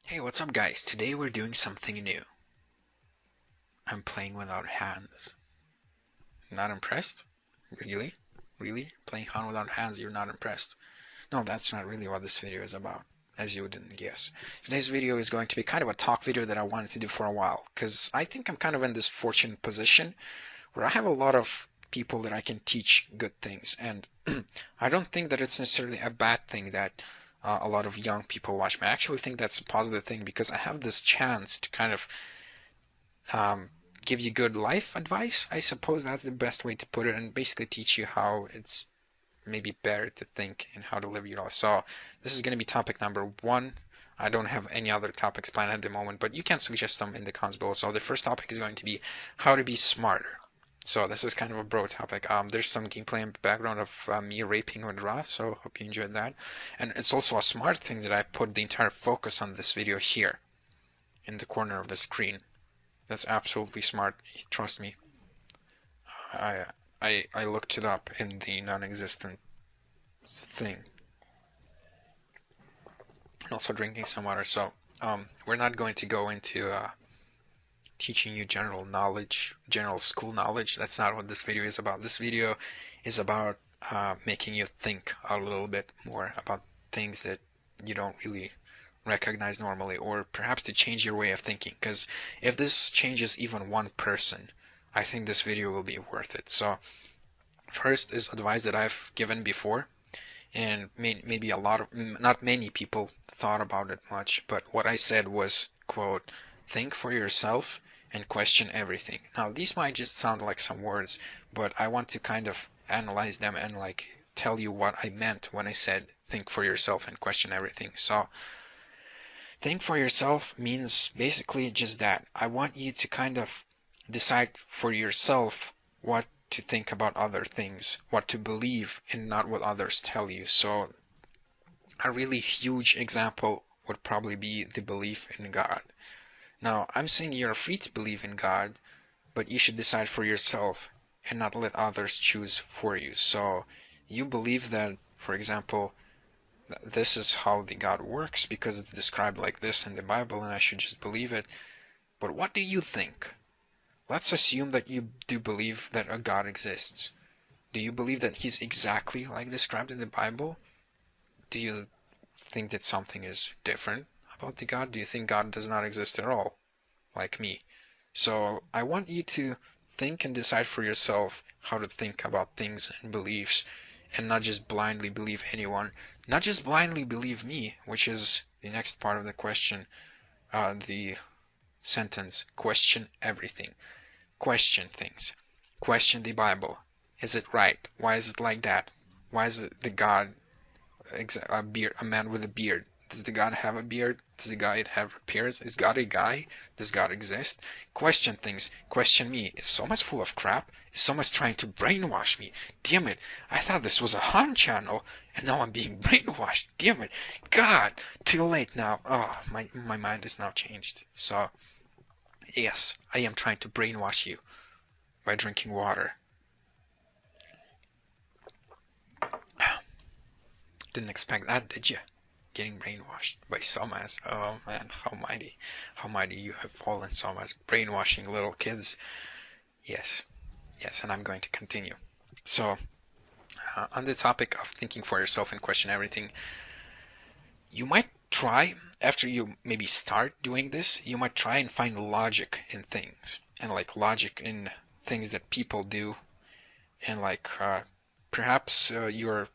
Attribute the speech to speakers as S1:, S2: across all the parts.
S1: Hey, what's up guys? Today we're doing something new. I'm playing without hands. Not impressed? Really? Really? Playing HoN without hands, you're not impressed? No, that's not really what this video is about, as you didn't guess. Today's video is going to be kind of a talk video that I wanted to do for a while, because I think I'm kind of in this fortunate position where I have a lot of people that I can teach good things, and I don't think that it's necessarily a bad thing that a lot of young people watch me. I actually think that's a positive thing because I have this chance to kind of um, give you good life advice. I suppose that's the best way to put it, and basically teach you how it's maybe better to think and how to live your life. So this is going to be topic number one. I don't have any other topics planned at the moment, but you can suggest them in the comments below. So the first topic is going to be how to be smarter. So this is kind of a bro topic. There's some gameplay in the background of me raping Amun-Ra, so hope you enjoyed that. And it's also a smart thing that I put the entire focus on this video here in the corner of the screen. That's absolutely smart. Trust me. I I looked it up in the non-existent thing. Also drinking some water. So we're not going to go into teaching you general knowledge, general school knowledge. That's not what this video is about. This video is about making you think a little bit more about things that you don't really recognize normally, or perhaps to change your way of thinking. Because if this changes even one person, I think this video will be worth it. So first is advice that I've given before, and maybe a lot of, not many people thought about it much, but what I said was, quote, think for yourself and question everything. Now, these might just sound like some words, but I want to kind of analyze them and like tell you what I meant when I said think for yourself and question everything. So, think for yourself means basically just that. I want you to kind of decide for yourself what to think about other things, what to believe, and not what others tell you. So, a really huge example would probably be the belief in God. Now, I'm saying you're free to believe in God, but you should decide for yourself and not let others choose for you. So, you believe that, for example, this is how the God works because it's described like this in the Bible and I should just believe it. But what do you think? Let's assume that you do believe that a God exists. Do you believe that he's exactly like described in the Bible? Do you think that something is different about the God? Do you think God does not exist at all, like me? So I want you to think and decide for yourself how to think about things and beliefs, and not just blindly believe anyone, not just blindly believe me, which is the next part of the question, the sentence, question everything. Question things. Question the Bible. Is it right? Why is it like that? Why is it the God a man with a beard? Does the God have a beard? Does the God have appearance? Is God a guy? Does God exist? Question things. Question me. Is SomaZ full of crap? Is SomaZ trying to brainwash me? Damn it! I thought this was a HoN channel, and now I'm being brainwashed. Damn it! God! Too late now. Oh, my mind is now changed. So, yes, I am trying to brainwash you by drinking water. Didn't expect that, did you? Getting brainwashed by SomaZ. Oh man, how mighty you have fallen, SomaZ. Brainwashing little kids. Yes, yes, and I'm going to continue. So, on the topic of thinking for yourself and question everything, you might try, after you maybe start doing this, you might try and find logic in things, and like logic in things that people do, and like perhaps your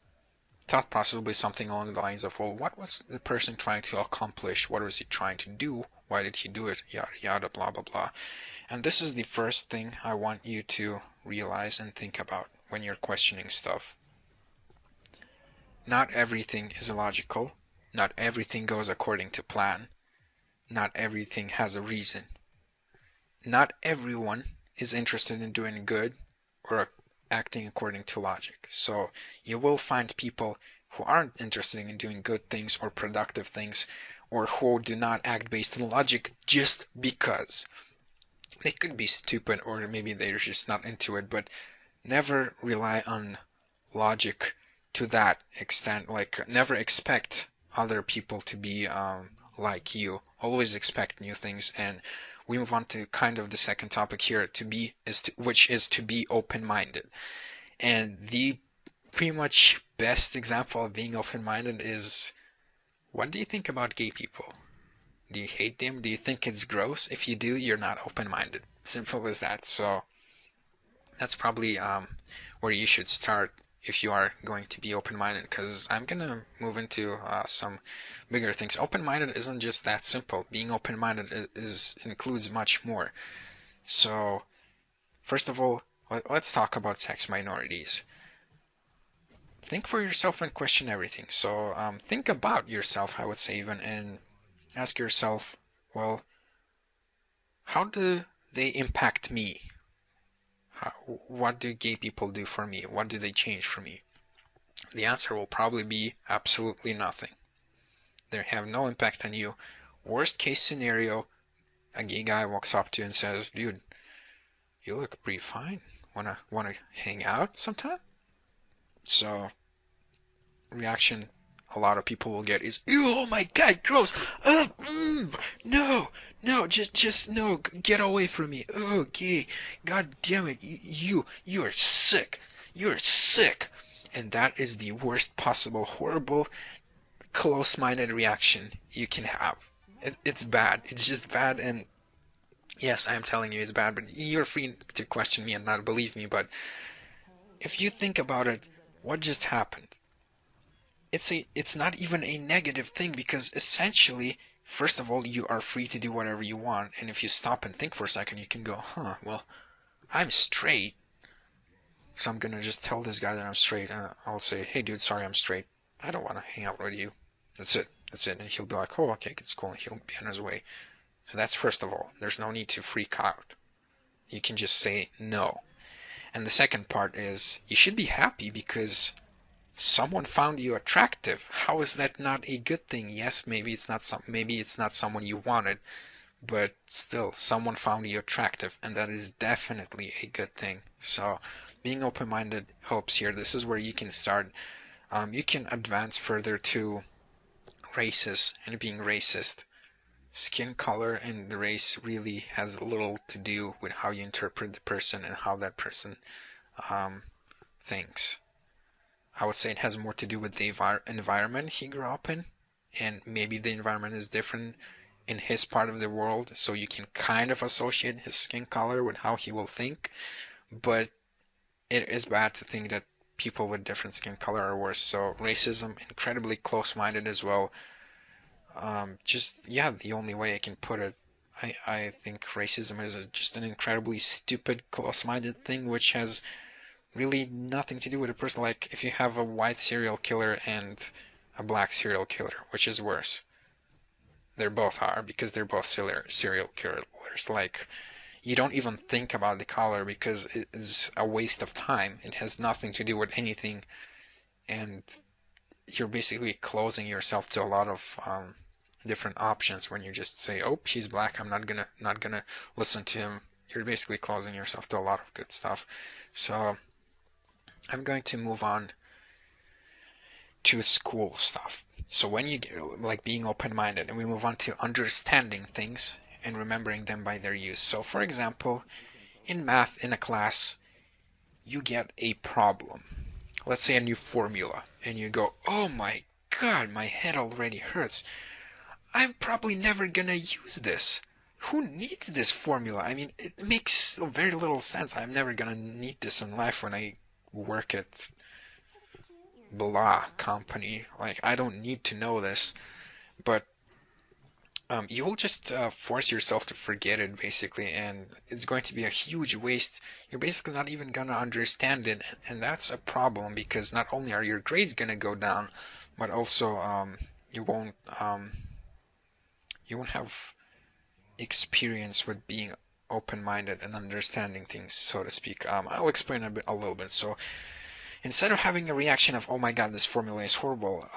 S1: thought process will be something along the lines of, well, what was the person trying to accomplish? What was he trying to do? Why did he do it? Yada yada, blah blah blah. And this is the first thing I want you to realize and think about when you're questioning stuff. Not everything is illogical. Not everything goes according to plan. Not everything has a reason. Not everyone is interested in doing good or acting according to logic. So you will find people who aren't interested in doing good things or productive things, or who do not act based on logic just because. They could be stupid, or maybe they're just not into it, but never rely on logic to that extent. Like, never expect other people to be like you, always expect new things. And we move on to kind of the second topic here, which is to be open-minded. And the pretty much best example of being open-minded is, what do you think about gay people? Do you hate them? Do you think it's gross? If you do, you're not open-minded. Simple as that. So that's probably where you should start if you are going to be open-minded, because I'm gonna move into some bigger things. Open-minded isn't just that simple. Being open-minded includes much more. So first of all, let's talk about sex minorities. Think for yourself and question everything. So think about yourself, I would say, even, and ask yourself, well, how do they impact me? What do gay people do for me? What do they change for me? The answer will probably be absolutely nothing. They have no impact on you. Worst case scenario, a gay guy walks up to you and says, dude, you look pretty fine. Wanna hang out sometime? So, reaction a lot of people will get is, ew, oh my god, gross. No, just no, get away from me. Oh, gay. God damn it, you're sick. You're sick. And that is the worst possible, horrible, close-minded reaction you can have. It's bad. It's just bad, and yes, I am telling you it's bad, but you're free to question me and not believe me, but if you think about it, what just happened? It's not even a negative thing, because essentially, first of all, you are free to do whatever you want, and if you stop and think for a second, you can go, huh, well, I'm straight, so I'm gonna just tell this guy that I'm straight, and I'll say, hey dude, sorry, I'm straight, I don't want to hang out with you. That's it, and he'll be like, oh, okay, it's cool, and he'll be on his way. So that's first of all, there's no need to freak out. You can just say no. And the second part is, you should be happy because someone found you attractive. How is that not a good thing? Yes, maybe it's not someone you wanted, but still, someone found you attractive, and that is definitely a good thing. So, being open-minded helps here. This is where you can start. You can advance further to races and being racist. Skin color and the race really has little to do with how you interpret the person and how that person thinks. I would say it has more to do with the environment he grew up in, and maybe the environment is different in his part of the world, so you can kind of associate his skin color with how he will think, but it is bad to think that people with different skin color are worse. So racism, incredibly close-minded as well. The only way I can put it, I think racism is just an incredibly stupid, close-minded thing, which has really nothing to do with a person. Like, if you have a white serial killer and a black serial killer, which is worse? They both are, because they're both serial killers. Like, you don't even think about the color because it's a waste of time. It has nothing to do with anything, and you're basically closing yourself to a lot of different options when you just say, "Oh, he's black. I'm not gonna listen to him." You're basically closing yourself to a lot of good stuff. So I'm going to move on to school stuff. So when you get, like, being open-minded, and we move on to understanding things and remembering them by their use. So for example, in math, in a class, you get a problem. Let's say a new formula, and you go, oh my god, my head already hurts. I'm probably never gonna use this. Who needs this formula? I mean, it makes very little sense. I'm never gonna need this in life when I work at blah company. Like, I don't need to know this, but you'll just force yourself to forget it, basically, and it's going to be a huge waste. You're basically not even gonna understand it, and that's a problem, because not only are your grades gonna go down, but also you won't have experience with being open-minded and understanding things, so to speak. I'll explain a little bit. So instead of having a reaction of, oh my god, this formula is horrible,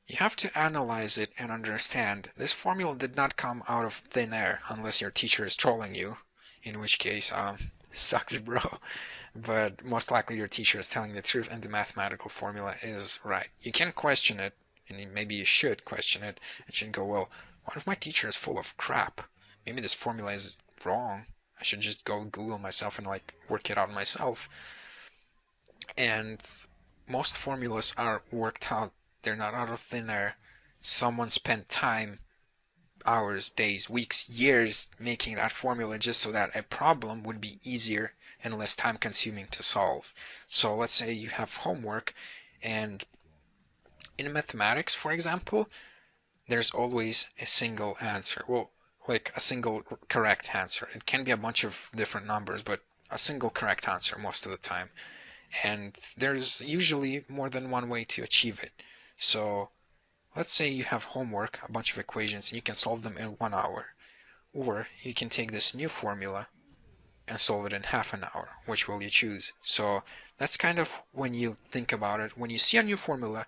S1: you have to analyze it and understand this formula did not come out of thin air, unless your teacher is trolling you, in which case, sucks, bro. But most likely your teacher is telling the truth and the mathematical formula is right. You can question it, And maybe you should question it and should go, well, what if my teacher is full of crap? Maybe this formula is wrong. I should just go Google myself and like work it out myself. And most formulas are worked out. They're not out of thin air. Someone spent time, hours, days, weeks, years making that formula just so that a problem would be easier and less time consuming to solve. So let's say you have homework, and in mathematics, for example, there's always a single answer. Well, like a single correct answer. It can be a bunch of different numbers, but a single correct answer most of the time. And there's usually more than one way to achieve it. So let's say you have homework, a bunch of equations, and you can solve them in 1 hour. Or you can take this new formula and solve it in half an hour. Which will you choose? So that's kind of when you think about it. When you see a new formula,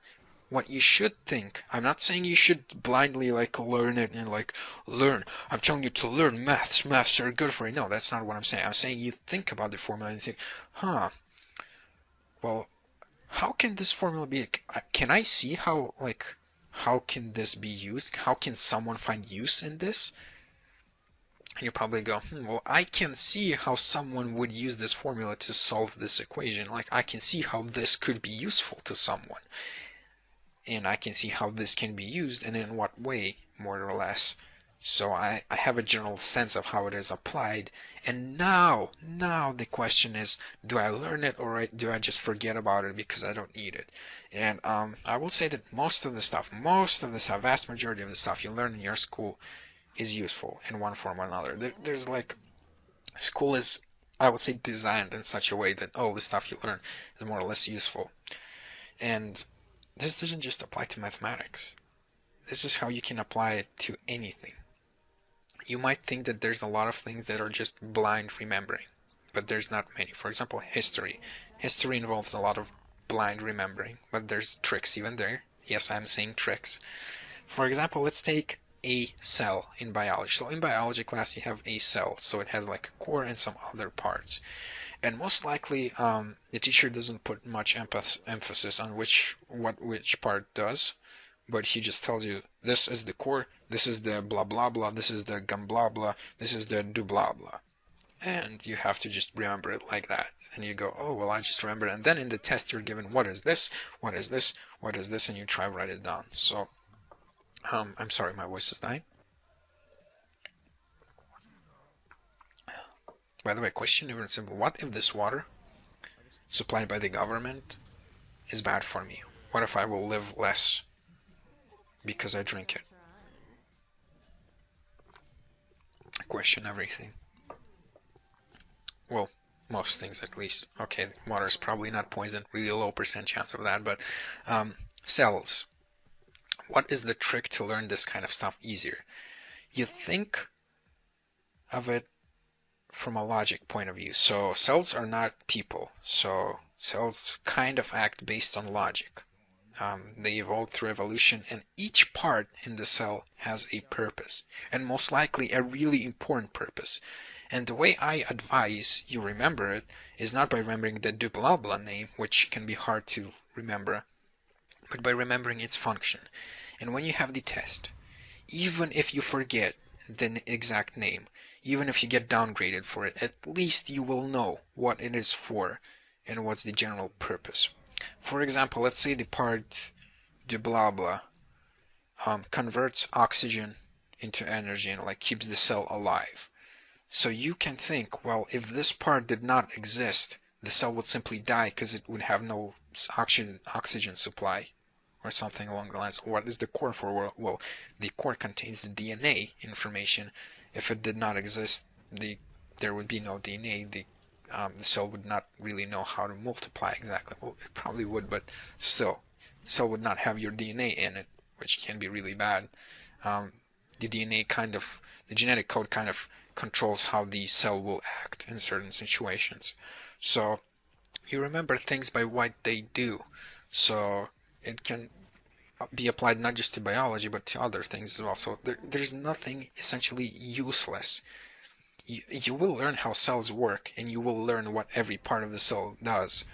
S1: what you should think, I'm not saying you should blindly like learn it and like learn. I'm telling you to learn maths. Maths are good for you. No, that's not what I'm saying. I'm saying you think about the formula and you think, well, how can this formula be? Can I see how can this be used? How can someone find use in this? And you probably go, well, I can see how someone would use this formula to solve this equation. Like, I can see how this could be useful to someone. And I can see how this can be used and in what way, more or less. So I have a general sense of how it is applied. And now the question is, do I learn it or do I just forget about it because I don't need it? And I will say that most of the stuff, vast majority of the stuff you learn in your school is useful in one form or another. There's like, school is, I would say, designed in such a way that, oh, the stuff you learn is more or less useful. And this doesn't just apply to mathematics. This is how you can apply it to anything. You might think that there's a lot of things that are just blind remembering, but there's not many. For example, history. History involves a lot of blind remembering, but there's tricks even there. Yes, I'm saying tricks. For example, let's take a cell in biology. So in biology class you have a cell, so it has like a core and some other parts. And most likely the teacher doesn't put much emphasis on which part does, but he just tells you this is the core, this is the blah blah blah, this is the gum blah blah, this is the do blah blah. And you have to just remember it like that. And you go, oh, well, I just remember it. And then in the test you're given what is this, what is this, what is this, and you try to write it down. So I'm sorry, my voice is dying. By the way, question even simple. What if this water supplied by the government is bad for me? What if I will live less because I drink it? Question everything. Well, most things at least. Okay, water is probably not poison. Really low percent chance of that. But cells. What is the trick to learn this kind of stuff easier? You think of it from a logic point of view. So cells are not people. So cells kind of act based on logic. They evolved through evolution, and each part in the cell has a purpose, and most likely a really important purpose. And the way I advise you remember it is not by remembering the do blah blah name, which can be hard to remember, but by remembering its function. And when you have the test, even if you forget the exact name, even if you get downgraded for it, at least you will know what it is for and what's the general purpose. For example, let's say the part do blah blah converts oxygen into energy and like keeps the cell alive. So you can think, well, if this part did not exist, the cell would simply die because it would have no oxygen supply, or something along the lines. What is the core for? Well, the core contains the DNA information. If it did not exist, there would be no DNA. The cell would not really know how to multiply exactly. Well, it probably would, but still, the cell would not have your DNA in it, which can be really bad. The genetic code kind of controls how the cell will act in certain situations. So you remember things by what they do. So it can be applied not just to biology, but to other things as well. So there's nothing essentially useless. You will learn how cells work, and you will learn what every part of the cell does.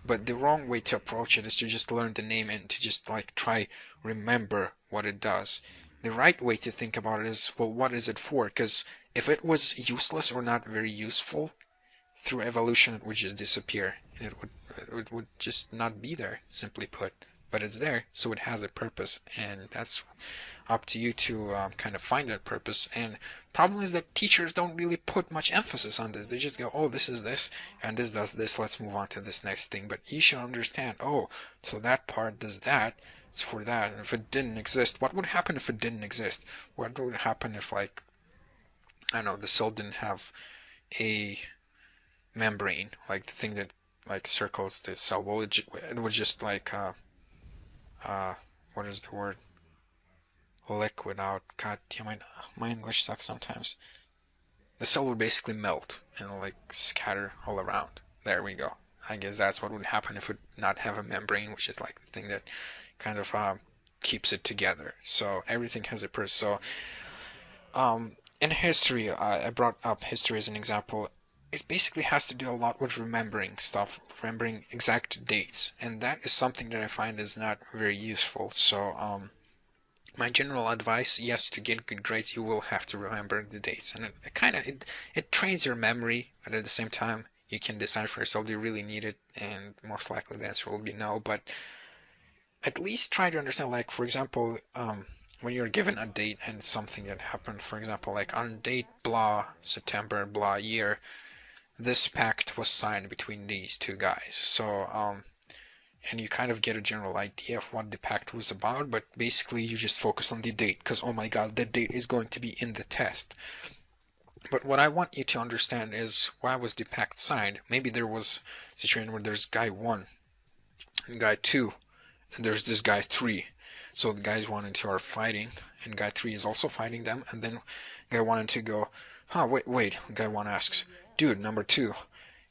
S1: But the wrong way to approach it is to just learn the name and to just like try remember what it does. The right way to think about it is, well, what is it for? Because if it was useless or not very useful, through evolution it would just disappear and it would just not be there, simply put. But it's there, so it has a purpose, and that's up to you to kind of find that purpose. And problem is that teachers don't really put much emphasis on this. They just go, oh, this is this, and this does this. Let's move on to this next thing. But you should understand, oh, so that part does that. It's for that. And if it didn't exist, what would happen if it didn't exist? What would happen if, like, I don't know, the cell didn't have a membrane, like the thing that like circles the cell? Well, it would just like what is the word? Liquid out. God damn it, my English sucks sometimes. The cell would basically melt and like scatter all around. There we go. I guess that's what would happen if it would not have a membrane, which is like the thing that kind of keeps it together. So everything has a purpose. So in history, I brought up history as an example. It basically has to do a lot with remembering stuff, remembering exact dates, and that is something that I find is not very useful. So my general advice, yes, to get good grades, you will have to remember the dates, and it trains your memory, but at the same time, you can decide for yourself, do you really need it? And most likely the answer will be no, but at least try to understand, like, for example, when you're given a date and something that happened, for example, like on date blah, September blah year, this pact was signed between these two guys. So, and you kind of get a general idea of what the pact was about, but basically you just focus on the date, because oh my god, the date is going to be in the test. But what I want you to understand is, why was the pact signed? Maybe there was a situation where there's guy 1 and guy 2, and there's this guy 3. So the guys 1 and 2 are fighting, and guy 3 is also fighting them, and then guy 1 and 2 go, huh, wait, guy 1 asks, dude, number 2,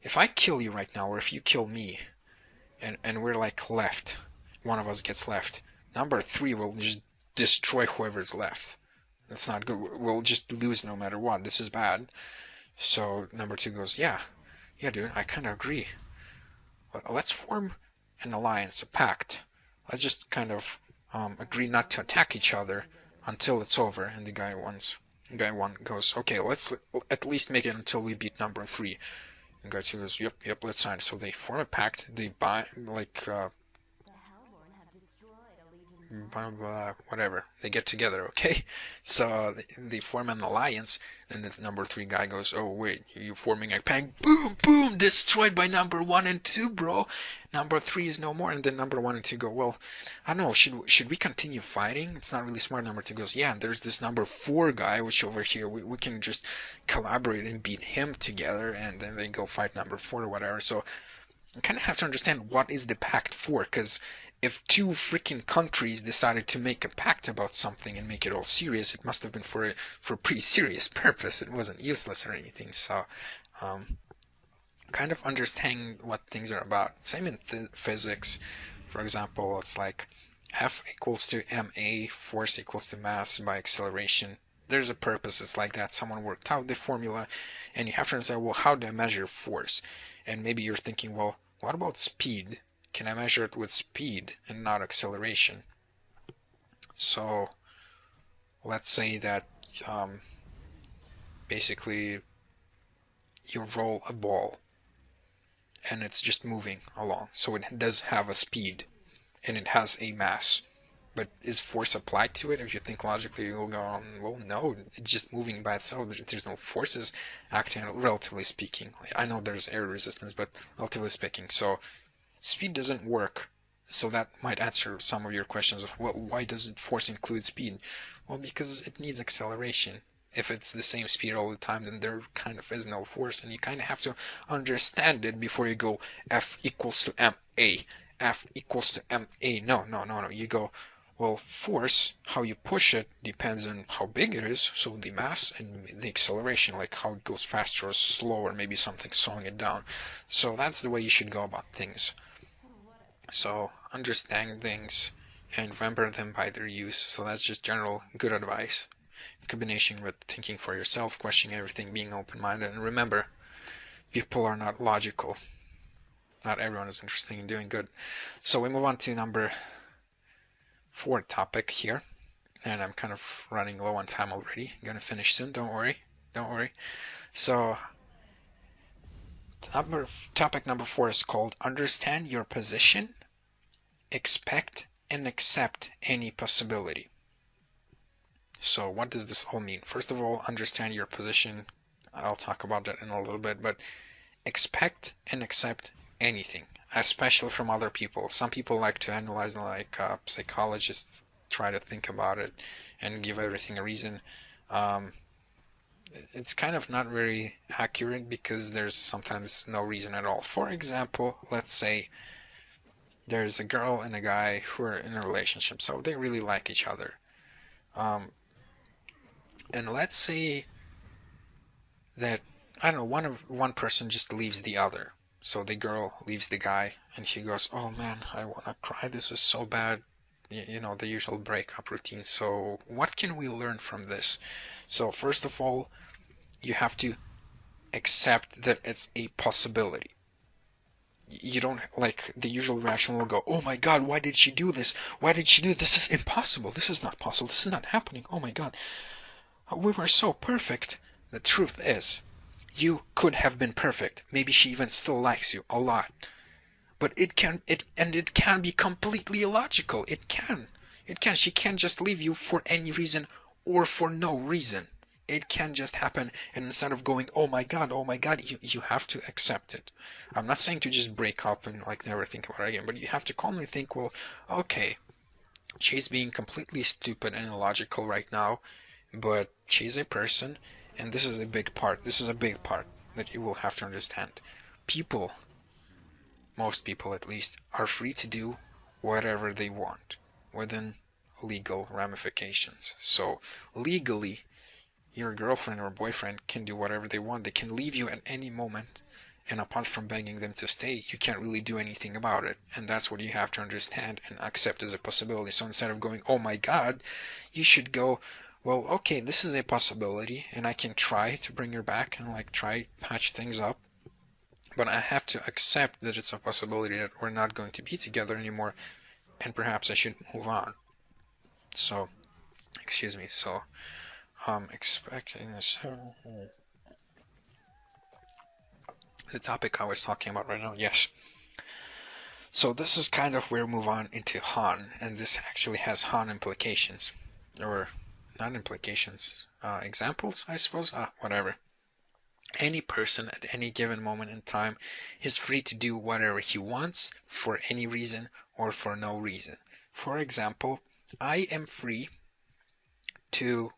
S1: if I kill you right now, or if you kill me, and we're like left, one of us gets left, number 3 will just destroy whoever's left. That's not good. We'll just lose no matter what. This is bad. So number 2 goes, yeah, dude, I kind of agree. Let's form an alliance, a pact. Let's just kind of agree not to attack each other until it's over. And the guy 1 goes, okay, let's at least make it until we beat number 3. And guy 2 goes, yep, let's sign. So they form a pact. They buy, like, blah, blah, whatever. They get together, okay? So they form an alliance, and the number 3 guy goes, oh wait, you forming a pact? Boom, boom, destroyed by number 1 and 2, bro. Number 3 is no more. And then number 1 and 2 go, well, I don't know, should we continue fighting? It's not really smart. Number 2 goes, yeah, there's this number 4 guy, which over here, we can just collaborate and beat him together, and then they go fight number 4 or whatever. So you kind of have to understand what is the pact for, because if 2 freaking countries decided to make a pact about something and make it all serious, it must have been for a pretty serious purpose. It wasn't useless or anything. So, kind of understanding what things are about. Same in physics. For example, it's like F equals to ma, force equals to mass by acceleration. There's a purpose. It's like that. Someone worked out the formula, and you have to understand, well, how do I measure force? And maybe you're thinking, well, what about speed? Can I measure it with speed and not acceleration? So let's say that basically you roll a ball and it's just moving along. So it does have a speed and it has a mass. But is force applied to it? If you think logically, you'll go, well, no, it's just moving by itself. There's no forces acting, relatively speaking. I know there's air resistance, but relatively speaking. So speed doesn't work. So that might answer some of your questions of, well, why doesn't force include speed? Well, because it needs acceleration. If it's the same speed all the time, then there kind of is no force, and you kind of have to understand it before you go F equals to ma. F equals to ma. No. You go, well, force, how you push it, depends on how big it is, so the mass and the acceleration, like how it goes faster or slower, maybe something slowing it down. So that's the way you should go about things. So understand things and remember them by their use. So that's just general good advice, in combination with thinking for yourself, questioning everything, being open-minded, and remember, people are not logical. not everyone is interested in doing good. So we move on to number 4 topic here, and I'm kind of running low on time already. I'm gonna finish soon. Don't worry. Don't worry. So topic number 4 is called understand your position, expect and accept any possibility. So what does this all mean? First of all, understand your position. I'll talk about that in a little bit, but expect and accept anything, especially from other people. Some people like to analyze, like psychologists try to think about it and give everything a reason. It's kind of not very accurate because there's sometimes no reason at all. For example, let's say there's a girl and a guy who are in a relationship, so they really like each other. And let's say that, I don't know, one person just leaves the other. So the girl leaves the guy and she goes, "Oh man, I wanna cry. This is so bad." You know, the usual breakup routine. So what can we learn from this? So first of all, you have to accept that it's a possibility. You don't, like, the usual reaction will go, "Oh my God, why did she do this? Why did she do this? This is impossible. This is not possible. This is not happening. Oh my God. We were so perfect." The truth is, you could have been perfect. Maybe she even still likes you a lot. But it can be completely illogical. It can. She can't just leave you for any reason or for no reason. It can just happen, and instead of going, oh my God, you have to accept it. I'm not saying to just break up and like never think about it again, but you have to calmly think, well, okay, she's being completely stupid and illogical right now, but she's a person, and this is a big part. This is a big part that you will have to understand. People, most people at least, are free to do whatever they want within legal ramifications. So legally, your girlfriend or boyfriend can do whatever they want. They can leave you at any moment, and apart from begging them to stay, you can't really do anything about it. And that's what you have to understand and accept as a possibility. So instead of going, oh my God, you should go, well, okay, this is a possibility, and I can try to bring her back and like try patch things up. But I have to accept that it's a possibility that we're not going to be together anymore, and perhaps I should move on. So, excuse me. So, expecting this. The topic I was talking about right now, yes. So this is kind of where we move on into HoN, and this actually has HoN implications, or not implications, examples, I suppose. Whatever. Any person at any given moment in time is free to do whatever he wants for any reason or for no reason. For example, I am free to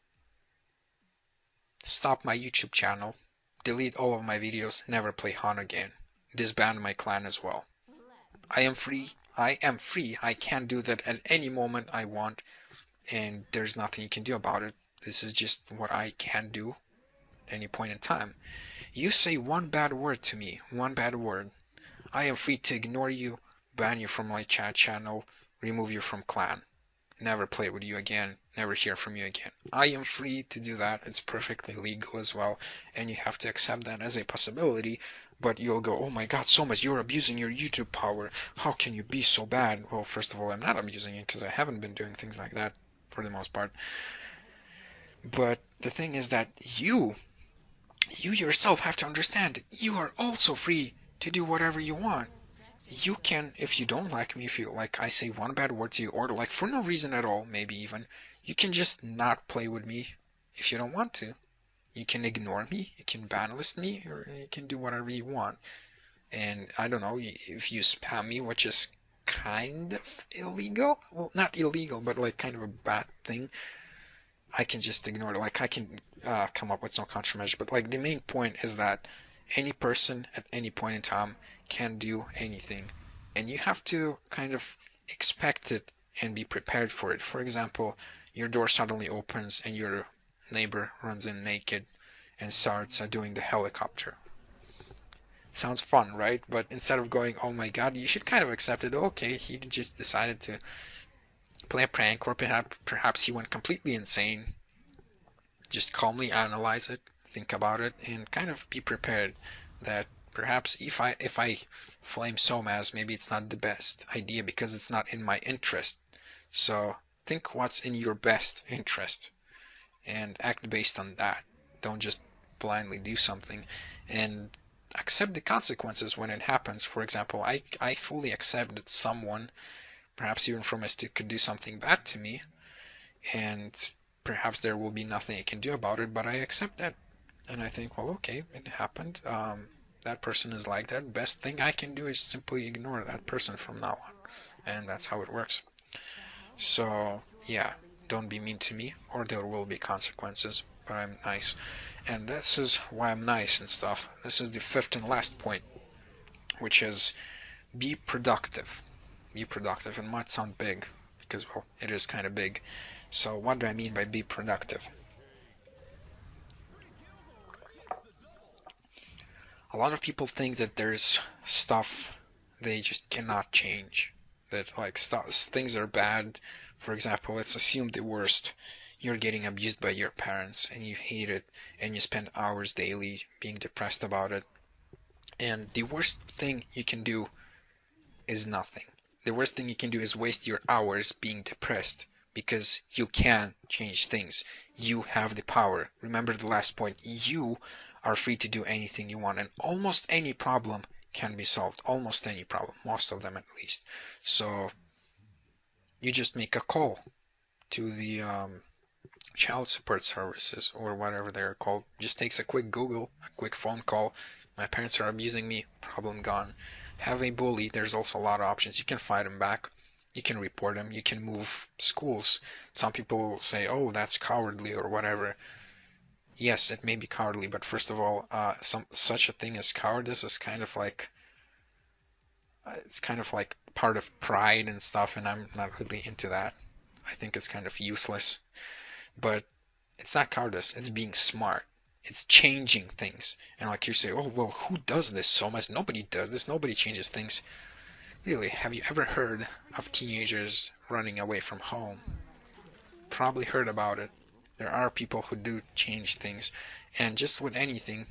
S1: stop my YouTube channel, delete all of my videos, never play HoN again, disband my clan as well. I am free. I can do that at any moment I want, and there's nothing you can do about it. This is just what I can do at any point in time. You say one bad word to me, one bad word, I am free to ignore you, ban you from my chat channel, remove you from clan, never play with you again, never hear from you again. I am free to do that. It's perfectly legal as well, and you have to accept that as a possibility. But you'll go, oh my God, SomaZ, you're abusing your YouTube power. How can you be so bad? Well, first of all, I'm not abusing it because I haven't been doing things like that for the most part. But the thing is that you yourself have to understand, you are also free to do whatever you want. You can, if you don't like me, if you, like, I say one bad word to you, or like for no reason at all, maybe even, you can just not play with me if you don't want to. You can ignore me, you can banlist me, or you can do whatever you want. And I don't know, if you spam me, which is kind of illegal, well, not illegal, but like kind of a bad thing, I can just ignore it. Like, I can come up with some countermeasure, but like the main point is that any person at any point in time can do anything, and you have to kind of expect it and be prepared for it. For example, your door suddenly opens and your neighbor runs in naked and starts doing the helicopter. Sounds fun, right? But instead of going, oh my God, you should kind of accept it. Okay, he just decided to play a prank, or perhaps he went completely insane. Just calmly analyze it, think about it, and kind of be prepared that Perhaps if I flame SomaZ, maybe it's not the best idea because it's not in my interest. So think what's in your best interest and act based on that. Don't just blindly do something and accept the consequences when it happens. For example, I fully accept that someone, perhaps even from a student, could do something bad to me, and perhaps there will be nothing I can do about it, but I accept that. And I think, well, okay, it happened. That person is like that. Best thing I can do is simply ignore that person from now on. And that's how it works. So, yeah, don't be mean to me, or there will be consequences, but I'm nice. And this is why I'm nice and stuff. This is the fifth and last point, which is be productive. Be productive. It might sound big, because, well, it is kind of big. So, what do I mean by be productive? A lot of people think that there's stuff they just cannot change. That like things are bad. For example, let's assume the worst. You're getting abused by your parents and you hate it and you spend hours daily being depressed about it. And the worst thing you can do is nothing. The worst thing you can do is waste your hours being depressed because you can change things. You have the power. Remember the last point. You are free to do anything you want, and almost any problem can be solved. Almost any problem. Most of them at least. So you just make a call to the child support services or whatever they're called. Just takes a quick Google, a quick phone call. My parents are abusing me. Problem gone. Have a bully. There's also a lot of options. You can fight him back. You can report him. You can move schools. Some people will say, "Oh, that's cowardly" or whatever. Yes, it may be cowardly, but first of all, such a thing as cowardice is kind of like it's kind of like part of pride and stuff, and I'm not really into that. I think it's kind of useless. But it's not cowardice. It's being smart. It's changing things. And like you say, oh well, who does this so much? Nobody does this. Nobody changes things. Really, have you ever heard of teenagers running away from home? Probably heard about it. There are people who do change things. And just with anything,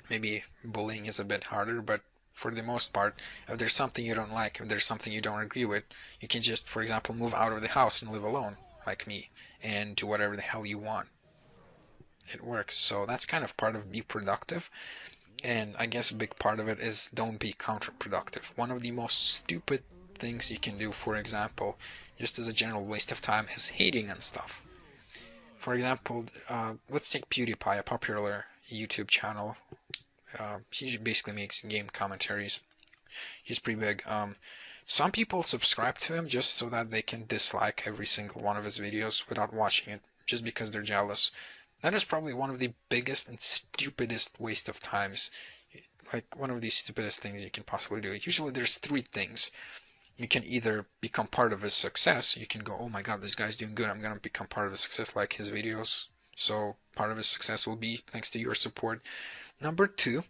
S1: maybe bullying is a bit harder, but for the most part, if there's something you don't like, if there's something you don't agree with, you can just, for example, move out of the house and live alone, like me, and do whatever the hell you want. It works. So that's kind of part of be productive. And I guess a big part of it is don't be counterproductive. One of the most stupid things you can do, for example, just as a general waste of time, is hating on stuff. For example, let's take PewDiePie, a popular YouTube channel. He basically makes game commentaries. He's pretty big. Some people subscribe to him just so that they can dislike every single one of his videos without watching it, just because they're jealous. That is probably one of the biggest and stupidest waste of times. Like one of the stupidest things you can possibly do. Usually there's three things. You can either become part of his success. You can go, oh my god, this guy's doing good. I'm going to become part of his success, like his videos. So part of his success will be thanks to your support. Number two,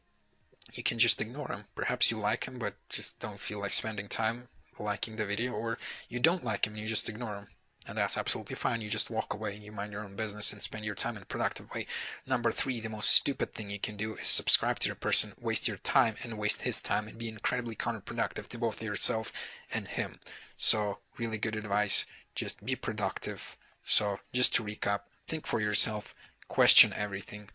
S1: you can just ignore him. Perhaps you like him, but just don't feel like spending time liking the video. Or you don't like him and you just ignore him. And that's absolutely fine. You just walk away and you mind your own business and spend your time in a productive way. Number three, the most stupid thing you can do is subscribe to the person, waste your time and waste his time, and be incredibly counterproductive to both yourself and him. So really good advice. Just be productive. So just to recap, think for yourself, question everything.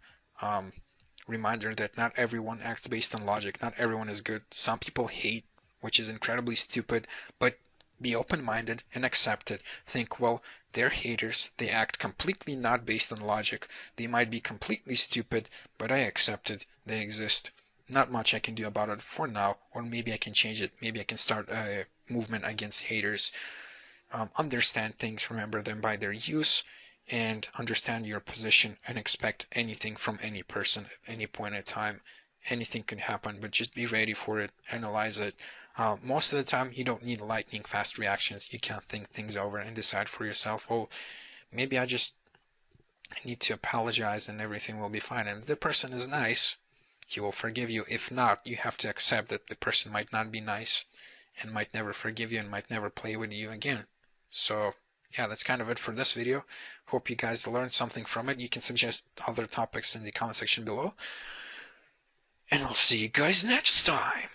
S1: Reminder that not everyone acts based on logic. Not everyone is good. Some people hate, which is incredibly stupid, but be open-minded and accept it. Think, well, they're haters. They act completely not based on logic. They might be completely stupid, but I accept it. They exist. Not much I can do about it for now, or maybe I can change it. Maybe I can start a movement against haters. Understand things, remember them by their use, and understand your position and expect anything from any person at any point in time. Anything can happen, but just be ready for it. Analyze it. Most of the time, you don't need lightning fast reactions. You can think things over and decide for yourself, oh, maybe I just need to apologize and everything will be fine. And if the person is nice, he will forgive you. If not, you have to accept that the person might not be nice and might never forgive you and might never play with you again. So, yeah, that's kind of it for this video. Hope you guys learned something from it. You can suggest other topics in the comment section below. and I'll see you guys next time.